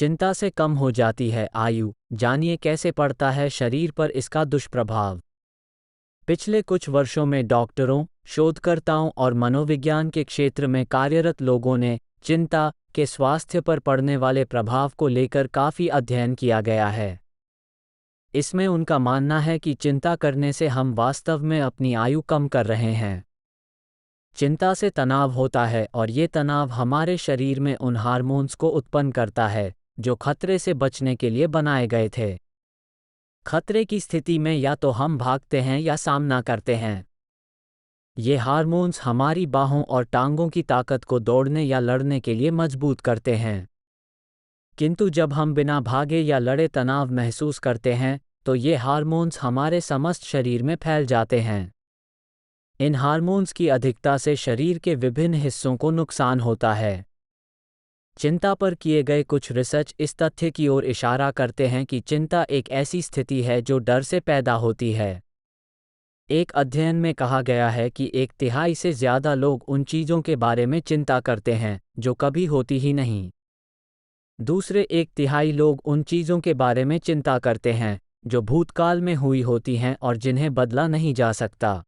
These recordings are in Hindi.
चिंता से कम हो जाती है आयु, जानिए कैसे पड़ता है शरीर पर इसका दुष्प्रभाव। पिछले कुछ वर्षों में डॉक्टरों, शोधकर्ताओं और मनोविज्ञान के क्षेत्र में कार्यरत लोगों ने चिंता के स्वास्थ्य पर पड़ने वाले प्रभाव को लेकर काफ़ी अध्ययन किया गया है। इसमें उनका मानना है कि चिंता करने से हम वास्तव में अपनी आयु कम कर रहे हैं। चिंता से तनाव होता है और ये तनाव हमारे शरीर में उन हार्मोन्स को उत्पन्न करता है जो खतरे से बचने के लिए बनाए गए थे। खतरे की स्थिति में या तो हम भागते हैं या सामना करते हैं। ये हार्मोन्स हमारी बाहों और टांगों की ताकत को दौड़ने या लड़ने के लिए मजबूत करते हैं। किंतु जब हम बिना भागे या लड़े तनाव महसूस करते हैं तो ये हार्मोन्स हमारे समस्त शरीर में फैल जाते हैं। इन हार्मोन्स की अधिकता से शरीर के विभिन्न हिस्सों को नुकसान होता है। चिंता पर किए गए कुछ रिसर्च इस तथ्य की ओर इशारा करते हैं कि चिंता एक ऐसी स्थिति है जो डर से पैदा होती है। एक अध्ययन में कहा गया है कि 1/3 से ज़्यादा लोग उन चीज़ों के बारे में चिंता करते हैं जो कभी होती ही नहीं। दूसरे 1/3 लोग उन चीज़ों के बारे में चिंता करते हैं जो भूतकाल में हुई होती हैं और जिन्हें बदला नहीं जा सकता।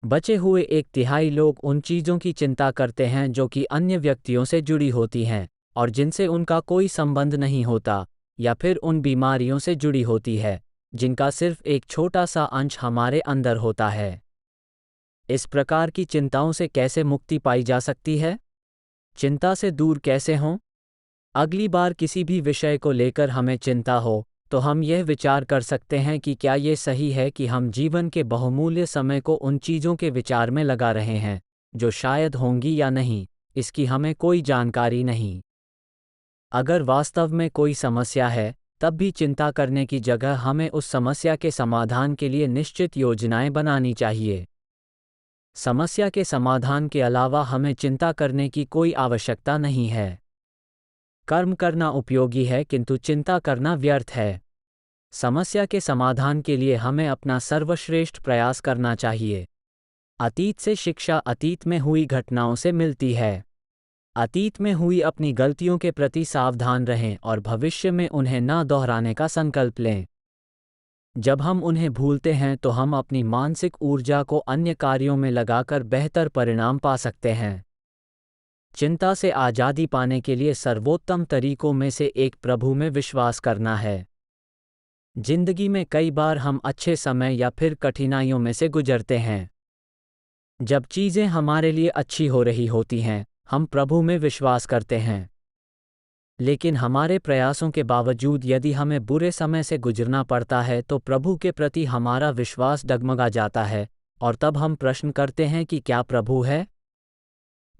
बचे हुए 1/3 लोग उन चीज़ों की चिंता करते हैं जो कि अन्य व्यक्तियों से जुड़ी होती हैं और जिनसे उनका कोई संबंध नहीं होता, या फिर उन बीमारियों से जुड़ी होती है जिनका सिर्फ एक छोटा सा अंश हमारे अंदर होता है। इस प्रकार की चिंताओं से कैसे मुक्ति पाई जा सकती है? चिंता से दूर कैसे हों? अगली बार किसी भी विषय को लेकर हमें चिंता हो तो हम यह विचार कर सकते हैं कि क्या ये सही है कि हम जीवन के बहुमूल्य समय को उन चीज़ों के विचार में लगा रहे हैं जो शायद होंगी या नहीं, इसकी हमें कोई जानकारी नहीं। अगर वास्तव में कोई समस्या है तब भी चिंता करने की जगह हमें उस समस्या के समाधान के लिए निश्चित योजनाएं बनानी चाहिए। समस्या के समाधान के अलावा हमें चिंता करने की कोई आवश्यकता नहीं है। कर्म करना उपयोगी है किंतु चिंता करना व्यर्थ है। समस्या के समाधान के लिए हमें अपना सर्वश्रेष्ठ प्रयास करना चाहिए। अतीत से शिक्षा अतीत में हुई घटनाओं से मिलती है। अतीत में हुई अपनी गलतियों के प्रति सावधान रहें और भविष्य में उन्हें न दोहराने का संकल्प लें। जब हम उन्हें भूलते हैं तो हम अपनी मानसिक ऊर्जा को अन्य कार्यों में लगाकर बेहतर परिणाम पा सकते हैं। चिंता से आज़ादी पाने के लिए सर्वोत्तम तरीकों में से एक प्रभु में विश्वास करना है। जिंदगी में कई बार हम अच्छे समय या फिर कठिनाइयों में से गुजरते हैं। जब चीज़ें हमारे लिए अच्छी हो रही होती हैं, हम प्रभु में विश्वास करते हैं। लेकिन हमारे प्रयासों के बावजूद यदि हमें बुरे समय से गुजरना पड़ता है तो प्रभु के प्रति हमारा विश्वास डगमगा जाता है और तब हम प्रश्न करते हैं कि क्या प्रभु है?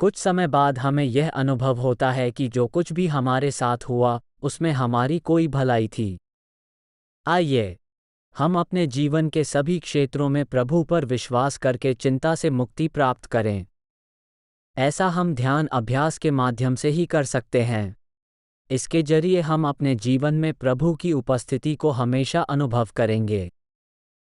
कुछ समय बाद हमें यह अनुभव होता है कि जो कुछ भी हमारे साथ हुआ उसमें हमारी कोई भलाई थी। आइए हम अपने जीवन के सभी क्षेत्रों में प्रभु पर विश्वास करके चिंता से मुक्ति प्राप्त करें। ऐसा हम ध्यान अभ्यास के माध्यम से ही कर सकते हैं। इसके जरिए हम अपने जीवन में प्रभु की उपस्थिति को हमेशा अनुभव करेंगे।